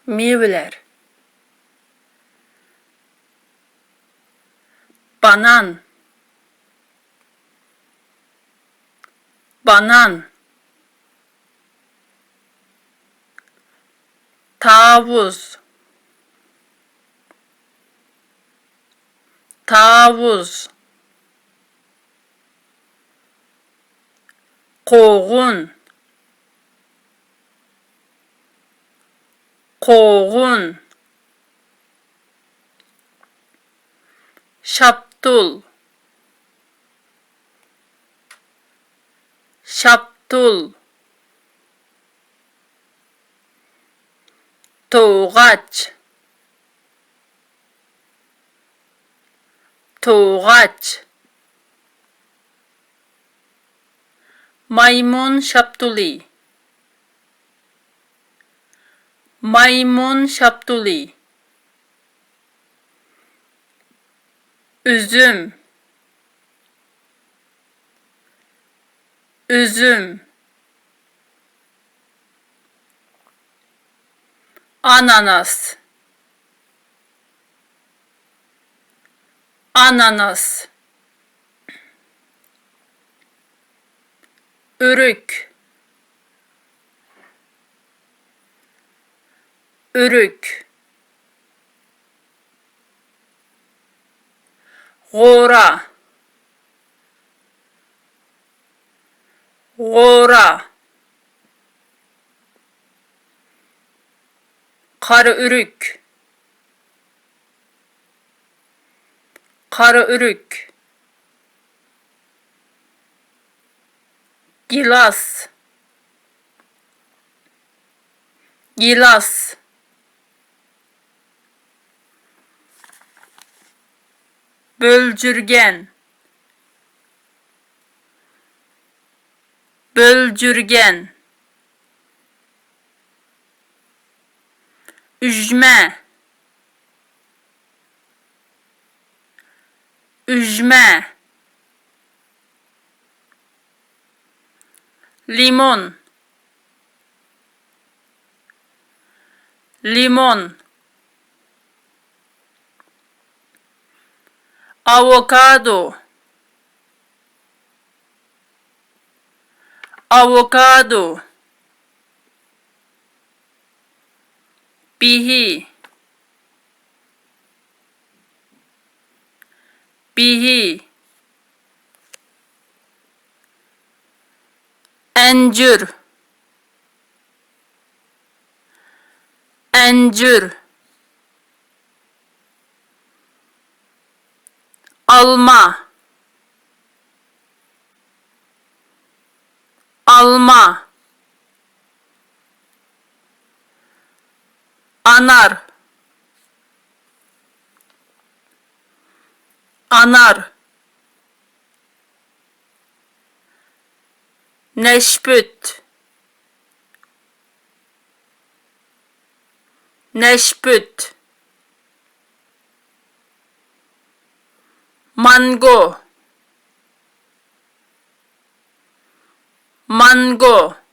Meyveler. Banan, banan. Tavus, tavus. Qoğun, qoğun. Şaptul, şaptul. Toğaç, toğaç. Maymun şaptuli, maymun şaptuli. Üzüm, üzüm. Ananas, ananas. Ürük, ürük. Gora, gora. Karıürük, karıürük. Gilas, gilas. Bölcürgen, bölcürgen. Ücme, ücme. Limon, limon. Avokado, avokado. Bihi, bihi. Encür, encür. Alma, alma. Anar, anar. Neşpüt, neşpüt. Mango, mango.